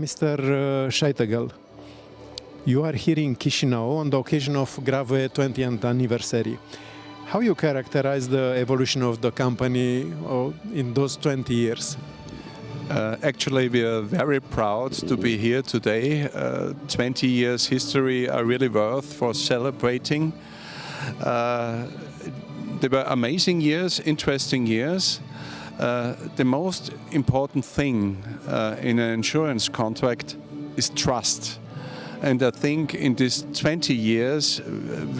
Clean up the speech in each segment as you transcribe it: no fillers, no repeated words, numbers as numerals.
Mr. SCHEITEGEL, you are here in Chișinău on the occasion of GRAWE 20th anniversary. How you characterize the evolution of the company in those 20 years? Actually, we are very proud to be here today. 20 years history are really worth for celebrating. They were amazing years, interesting years. The most important thing in an insurance contract is trust. And I think in these 20 years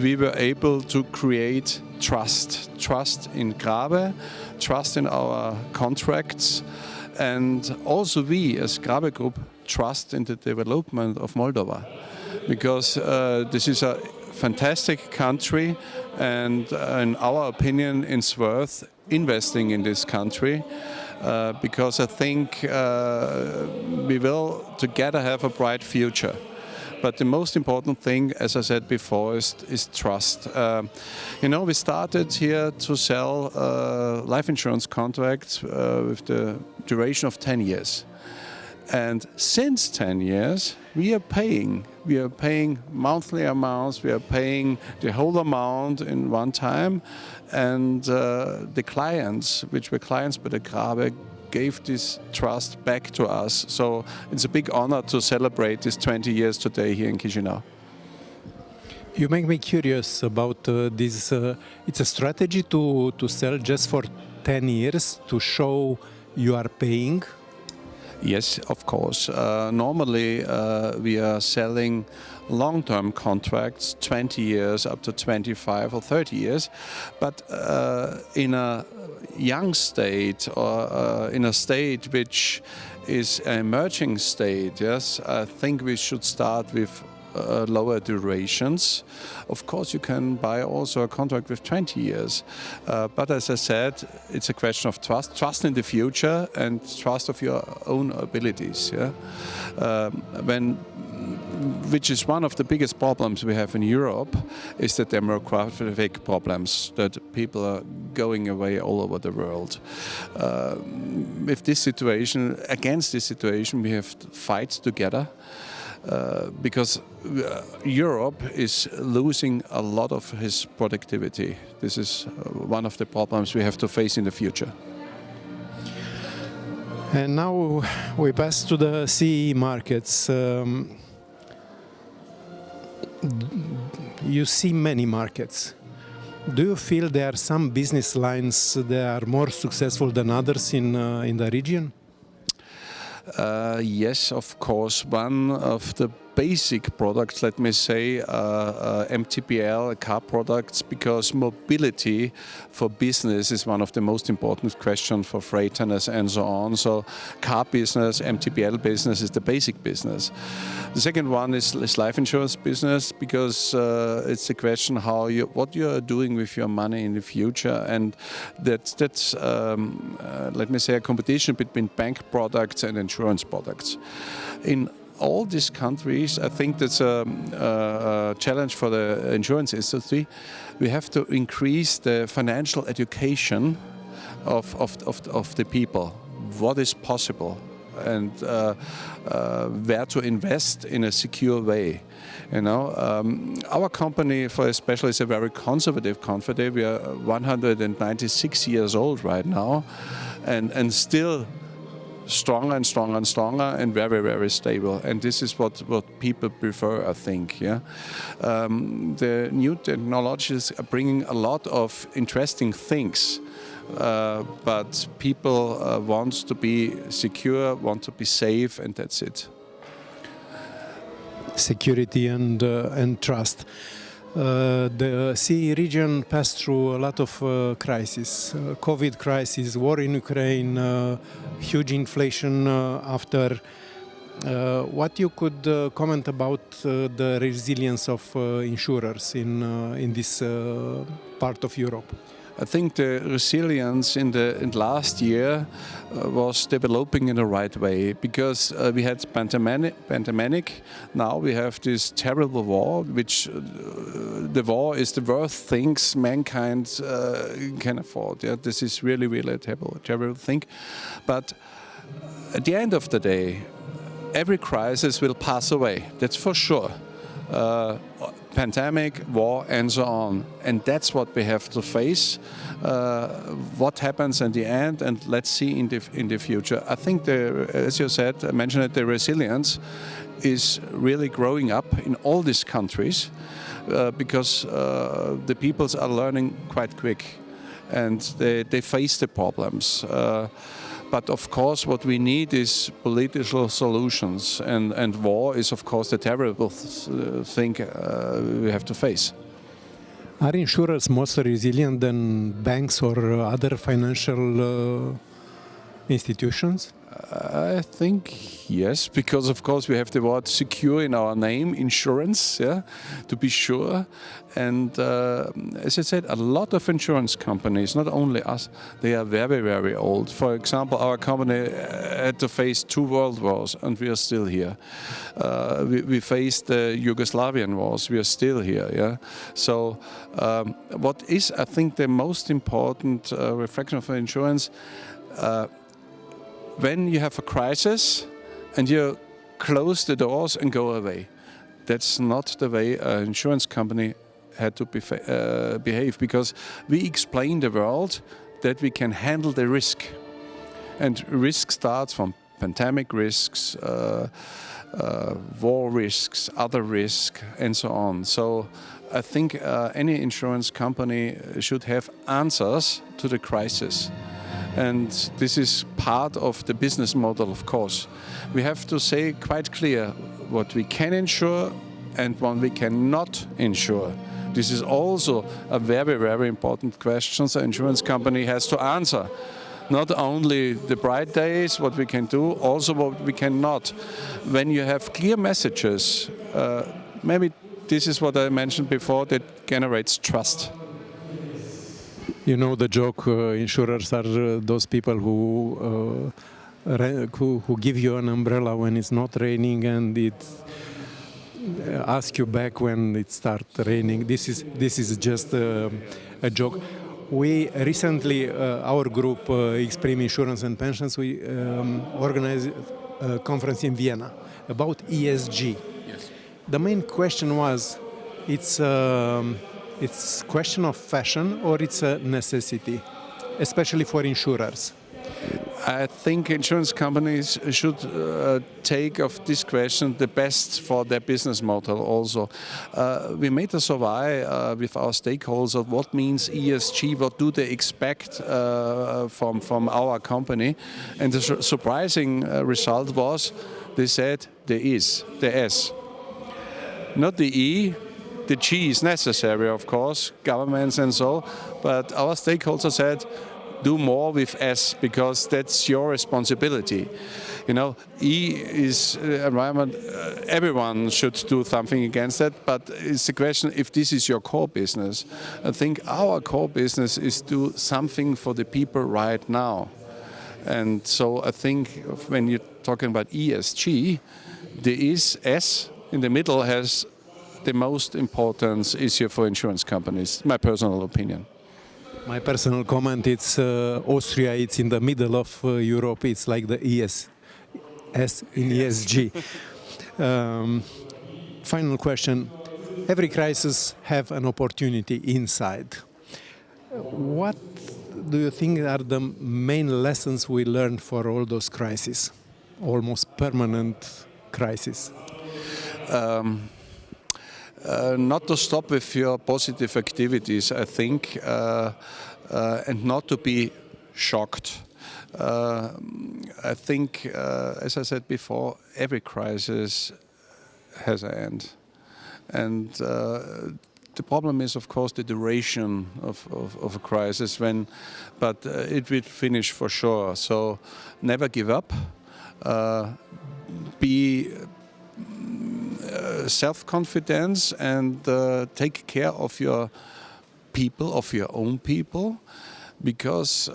we were able to create trust. Trust in GRAWE, trust in our contracts, and also we as GRAWE Group trust in the development of Moldova. Because this is a fantastic country, and in our opinion it's worth investing in this country, because I think we will together have a bright future. But the most important thing, as I said before, is trust. We started here to sell life insurance contracts with the duration of 10 years. And since 10 years, we are paying. We are paying monthly amounts, we are paying the whole amount in one time. And the clients, which were clients by the GRAWE, gave this trust back to us. So it's a big honor to celebrate this 20 years today here in Chișinău. You make me curious about this. It's a strategy to sell just for 10 years to show you are paying? Yes, of course. Normally we are selling long-term contracts, 20 years up to 25 or 30 years, but in a young state or in a state which is an emerging state, yes, I think we should start with lower durations. Of course, you can buy also a contract with 20 years. But as I said, it's a question of trust. Trust in the future and trust of your own abilities. Yeah? Which is one of the biggest problems we have in Europe, is the demographic problems, that people are going away all over the world. With this situation, against this situation, we have to fight together. Because Europe is losing a lot of its productivity. This is one of the problems we have to face in the future. And now we pass to the CE markets. You see many markets. Do you feel there are some business lines that are more successful than others in the region? Yes, of course. One of the basic products, let me say, MTBL, car products, because mobility for business is one of the most important questions for freighters and so on. So car business, MTBL business is the basic business. The second one is life insurance business, because it's a question what you are doing with your money in the future, and that's let me say, a competition between bank products and insurance products. In all these countries, I think that's a challenge for the insurance industry. We have to increase the financial education of the people. What is possible, and where to invest in a secure way. Our company, for especially, is a very conservative company. We are 196 years old right now, and still stronger and stronger and stronger, and very, very stable. And this is what people prefer, I think. Yeah, the new technologies are bringing a lot of interesting things, but people want to be secure, want to be safe, and that's it. Security and trust. The CE region passed through a lot of crises, COVID crisis, war in Ukraine, huge inflation after. What you could comment about the resilience of insurers in this part of Europe? I think the resilience in last year was developing in the right way, because we had pandemic. Now we have this terrible war, which the war is the worst things mankind can afford. Yeah? This is really, really a terrible thing. But at the end of the day, every crisis will pass away, that's for sure. Pandemic, war, and so on. And that's what we have to face. What happens in the end, and let's see in the future. I think, as you said, I mentioned it, the resilience is really growing up in all these countries because the peoples are learning quite quick and they face the problems. But of course, what we need is political solutions, and war is, of course, the terrible thing we have to face. Are insurers more resilient than banks or other financial institutions? I think yes, because of course we have the word secure in our name, insurance, yeah, to be sure. And as I said, a lot of insurance companies, not only us, they are very, very old. For example, our company had to face 2 world wars and we are still here. We faced the Yugoslavian wars, we are still here. Yeah. So what is, I think, the most important reflection of insurance, when you have a crisis and you close the doors and go away. That's not the way an insurance company had to behave, because we explain the world that we can handle the risk. And risk starts from pandemic risks, war risks, other risks, and so on. So I think any insurance company should have answers to the crisis. And this is part of the business model, of course. We have to say quite clear what we can insure and what we cannot insure. This is also a very, very important question the insurance company has to answer. Not only the bright days, what we can do, also what we cannot. When you have clear messages, maybe this is what I mentioned before, that generates trust. You know the joke, insurers are those people who give you an umbrella when it's not raining and it ask you back when it starts raining. This is just a joke. We recently, our group, Extreme Insurance and Pensions, we organized a conference in Vienna about ESG. Yes. The main question was, it's question of fashion or it's a necessity, especially for insurers? I think insurance companies should take of this question the best for their business model also. We made a survey with our stakeholders of what means ESG, what do they expect from our company. And the surprising result was they said the S. Not the E. The G is necessary, of course, governments and so, but our stakeholders said, do more with S, because that's your responsibility. You know, E is environment, everyone should do something against that, but it's the question if this is your core business. I think our core business is do something for the people right now. And so I think when you're talking about ESG, the S in the middle has the most important issue for insurance companies, my personal opinion. My personal comment, it's Austria, it's in the middle of Europe, it's like the S in ESG. Final question, every crisis have an opportunity inside. What do you think are the main lessons we learned for all those crises, almost permanent crises? Not to stop with your positive activities, I think, and not to be shocked. I think, as I said before, every crisis has an end. And the problem is, of course, the duration of a crisis, but it will finish for sure. So never give up. Be self-confidence and take care of your people, of your own people, because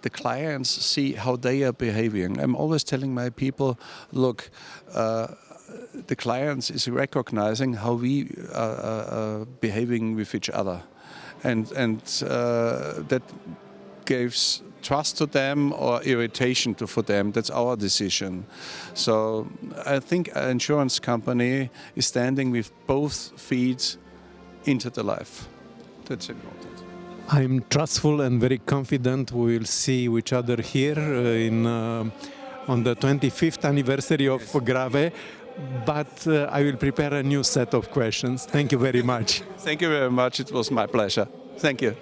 the clients see how they are behaving. I'm always telling my people, look, the clients is recognizing how we are behaving with each other, and that gives trust to them or irritation for them. That's our decision. So I think an insurance company is standing with both feet into the life. That's important. I'm trustful and very confident we will see each other here on the 25th anniversary of GRAWE, but I will prepare a new set of questions. Thank you very much. Thank you very much. It was my pleasure. Thank you.